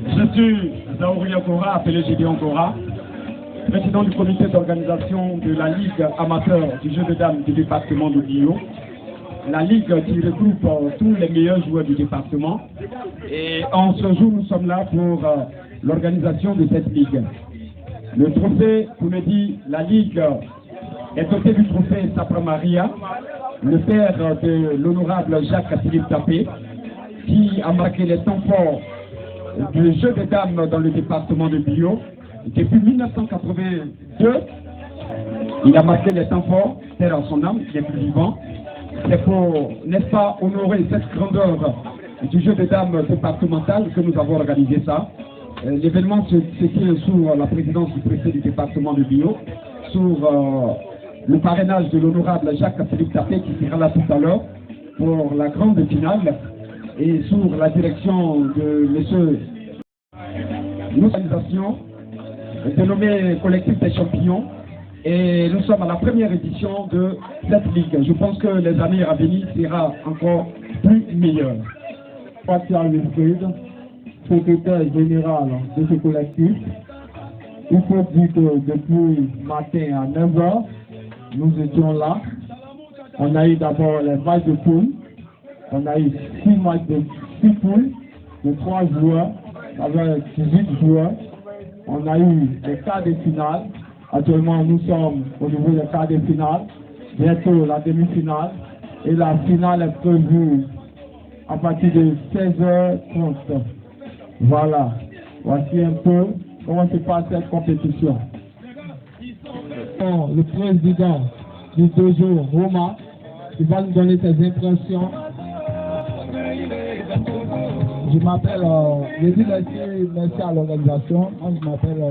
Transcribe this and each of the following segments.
Je suis Zaouri Ankora, appelé Gédéon Ankora, président du comité d'organisation de la Ligue amateur du jeu de dames du département de Bio. La Ligue qui regroupe tous les meilleurs joueurs du département. Et en ce jour, nous sommes là pour l'organisation de cette Ligue. Le trophée, vous me dites, la Ligue est dotée du trophée Sapra Maria, le père de l'honorable Jacques-Philippe Tapé, qui a marqué les temps forts du jeu de dames dans le département de Bio. Depuis 1982, il a marqué les temps forts, terre en son âme, qui est plus vivant. C'est pour, n'est-ce pas, honorer cette grandeur du jeu de dames départemental que nous avons organisé ça. L'événement se tient sous la présidence du préfet du département de Bio, sur le parrainage de l'honorable Jacques-Philippe Tapé qui sera là tout à l'heure pour la grande finale et sous la direction de M. Nous organisation dénommée Collectif des Champions et nous sommes à la première édition de cette ligue. Je pense que les années à venir sera encore plus meilleures. Pascal Wilfried, secrétaire général de ce collectif. Il faut dire que depuis matin à 9h, nous étions là. On a eu d'abord les matchs de poule. On a eu 6 matchs de 6 poules de 3 joueurs avec 18 joueurs. On a eu les quarts de finale. Actuellement, nous sommes au niveau des quarts de finale. Bientôt la demi-finale. Et la finale est prévue à partir de 16h30. Voilà. Voici un peu comment se passe cette compétition. Le président du dojo, Roma, il va nous donner ses impressions. Je m'appelle, je dis merci à l'organisation. Moi, je m'appelle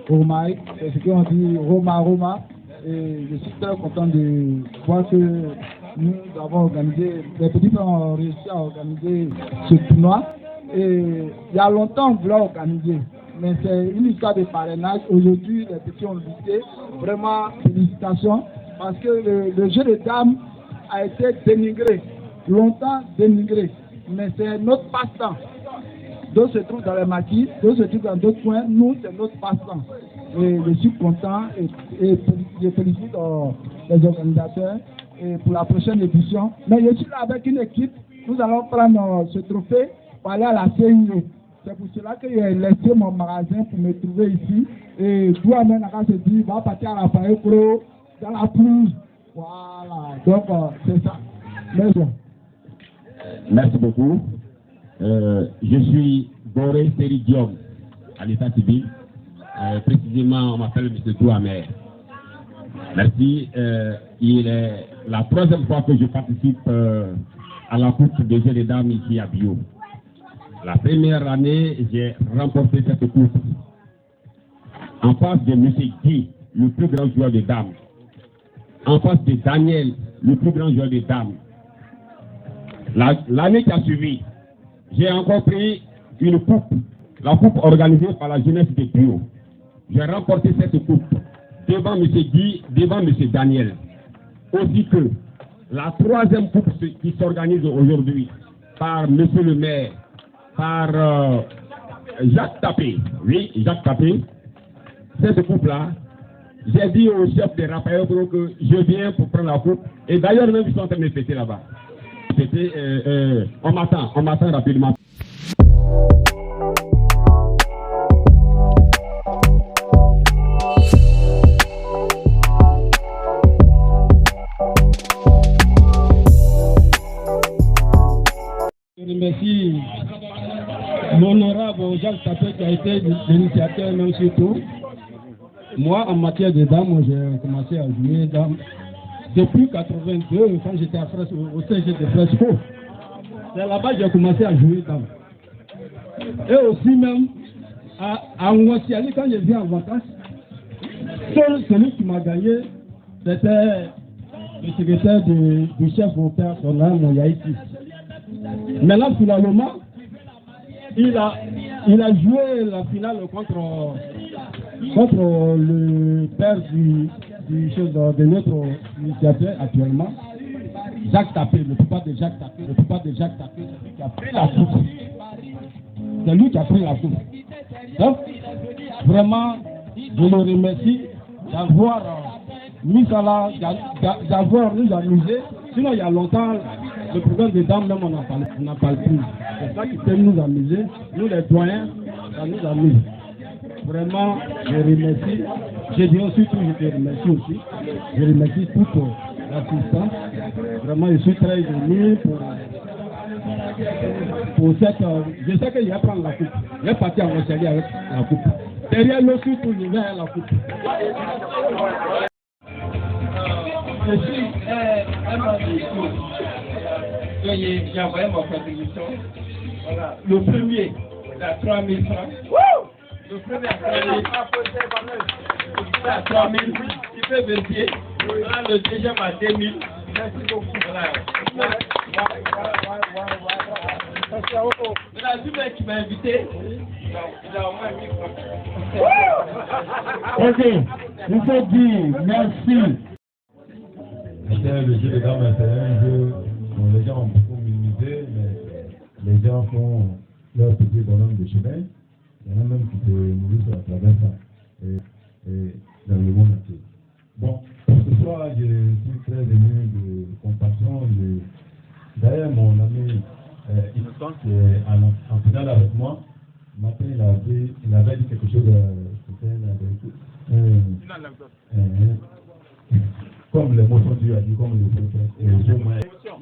Roma, c'est ce qu'on dit Roma. Et je suis très content de voir que nous avons organisé, les petits ont réussi à organiser ce tournoi. Et il y a longtemps, on voulait organiser. Mais c'est une histoire de parrainage. Aujourd'hui, les petits ont lutté. Vraiment, félicitations. Parce que le jeu de dames a été dénigré. Longtemps dénigré. Mais c'est notre passe-temps. D'autres se trouvent dans les maquis, d'autres se trouvent dans d'autres coins. Nous, c'est notre passe-temps. Et je suis content et je félicite les organisateurs et pour la prochaine édition. Mais je suis là avec une équipe. Nous allons prendre ce trophée pour aller à la CIE. C'est pour cela que j'ai laissé mon magasin pour me trouver ici. Et toi-même, on se dit, va partir à la Faye Pro, dans la pluie. Voilà. Donc, c'est ça. Merci. Merci beaucoup. Je suis Boré Seridium à l'état civil. Précisément, on m'appelle M. Douamer. Merci. Il est la 3e fois que je participe à la Coupe des Jeux des Dames ici à Bio. La première année, j'ai remporté cette coupe en face de M. Guy, le plus grand joueur de dames. En face de Daniel, le plus grand joueur de dames. L'année qui a suivi, j'ai encore pris une coupe, la coupe organisée par la jeunesse de Bio. J'ai remporté cette coupe devant M. Guy, devant M. Daniel. Aussi que la 3e coupe qui s'organise aujourd'hui par M. le maire, par Jacques Tapé. Oui, Jacques Tapé. Cette coupe-là, j'ai dit au chef de Raphaël Pro que je viens pour prendre la coupe. Et d'ailleurs, même ils sont en train de fêter là-bas. On m'attend rapidement. Je remercie l'honorable Jacques Tapé qui a été l'initiateur même surtout. Moi, en matière de dames, j'ai commencé à jouer dames depuis 82 quand j'étais au CG de Fresco. C'est là-bas que j'ai commencé à jouer dames. Et aussi même à Ouassiali, quand je viens en vacances, seul celui qui m'a gagné, c'était le secrétaire du chef au père Sonan Moyaïti. Mais là, finalement, il a joué la finale contre le père de notre initiateur actuellement, Jacques Tapé, le papa de Jacques Tapé, celui qui a pris la coupe. c'est lui qui a pris la coupe. Donc, vraiment, je le remercie d'avoir mis ça là, d'avoir nous amusé. Sinon, il y a longtemps, le problème des dames, même on n'en parle plus. C'est ça qui peut nous amuser. Nous, les doyens, ça nous amuse. Vraiment, je remercie. J'ai dit aussi que je te remercie aussi. Je remercie toute l'assistance. Vraiment, je suis très ému pour cette... je sais qu'il va prendre la coupe. Il est parti en Australie avec la coupe. Derrière le surtout, je vais à la coupe. Je suis un membre du groupe. J'ai envoyé ma contribution. Voilà. Le premier, à 3 000 francs. Le premier à 3 000 francs. À 3 000, tu peux vérifier. Voilà, le deuxième à 2 000. Merci beaucoup. Voilà. Voilà, tout le mec qui m'a invité, il a au moins 1 000 francs. Ok, il faut dire merci. Le jeu de dames, c'est un jeu dont les gens ont beaucoup minimisé, mais les gens font leur petit bonhomme de chemin. Il y en a même qui se nourrissent à travers ça et dans le monde entier. Bon, ce soir, je suis très ému de compassion. D'ailleurs, mon ami Innocent, qui est en finale avec moi, ce matin, il avait dit quelque chose, comme l'émotion, tu as dit, comme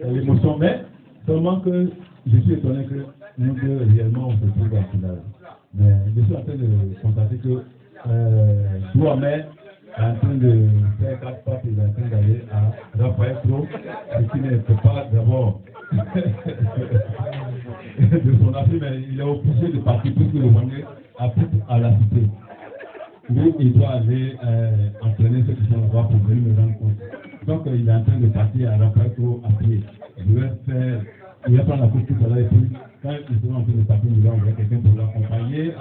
l'émotion, mais seulement que je suis étonné que nous deux, réellement, on se trouve en finale. Mais je suis en train de constater que Douamé est en train de faire 4 pas, il est en train d'aller à Raphaël Pro, ce qui ne peut pas d'abord de son appui, mais il est obligé de partir puisque le Wangé a pris à la cité. Lui, il doit aller entraîner ceux qui sont là-bas pour venir me rendre compte. Donc, il est en train de partir à Raphaël Pro à pied. Il va prendre la coupe tout à l'heure et puis, quand il sera en train de partir, il va envoyer quelqu'un pour l'accompagner.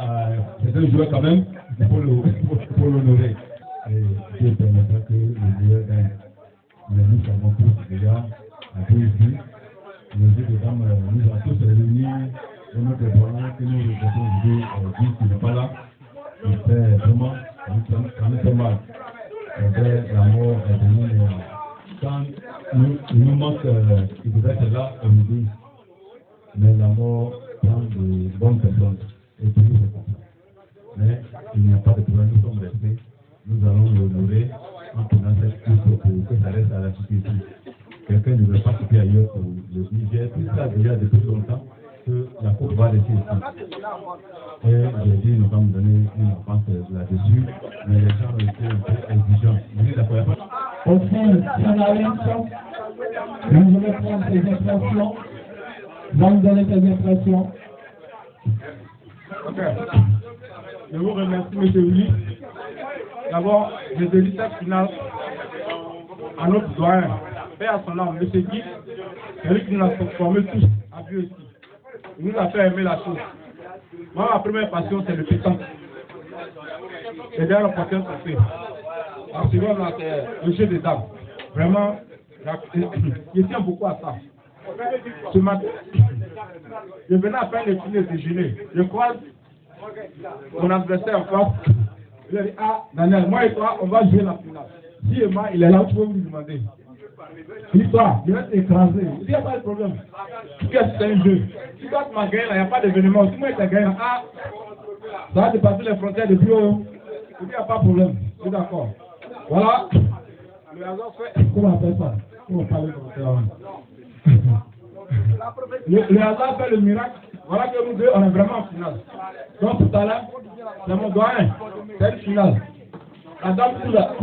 C'est un joueur quand même, il faut l'honorer. Et Dieu permettra que le joueur gagne. Mais nous savons tous déjà, à tous ici, le jeu de dames nous a tous réunis dans notre doyen que nous regrettons aujourd'hui, dit qu'il n'est pas là. Il fait vraiment, ça nous fait mal. La mort est venue, quand il nous manque, il devait être là au midi, mais la mort prend de bonnes personnes et toujours c'est comme ça. Mais il n'y a pas de problème, nous sommes restés, nous allons l'honorer en prenant cette course pour que ça reste à la société. Quelqu'un ne veut pas quitter ailleurs pour le dire. J'ai tout ça déjà depuis longtemps que la coupe va rester ici. Et j'ai dit, nous allons donner une réponse là-dessus, mais les gens ont été un peu exigeants. Vous êtes d'accord? Au fond, ça n'a rien de ça. Vous allez prendre tes impressions. Vous allez donner tes impressions. Ok. Je vous remercie, M. Willy. D'abord, je dédie cette finale à notre doyen, Père à son âme, M. Guy, celui qui nous a transformés tous à Dieu ici. Il nous a fait aimer la chose. Moi, ma première passion, c'est le pétanque. C'est d'ailleurs le porteur qu'on fait. En second, c'est le jeu des dames. Vraiment, je tiens beaucoup à ça. Ce matin, je venais à peine de finir de déjeuner. Je croise mon adversaire en face. Il a dit, ah, Daniel, moi et toi, on va jouer la finale. Si et moi, il est là, tu peux me demander. Il dit, toi, je vais t'écraser. Il dit, il n'y a pas de problème. Qu'est-ce que c'est un jeu? Si toi, tu m'as gagné, il n'y a pas d'événement. Si moi, il t'a gagné, ah, ça va dépasser les frontières de bureau. Il dit, il n'y a pas de problème. Je suis d'accord. Voilà. Le hasard fait. Comment on appelle ça? Comment on parle comme ça? Le hasard fait le miracle. Voilà que nous deux, on est vraiment en finale. Donc tout à l'heure, c'est mon doyen. C'est une finale. La dame, tout là.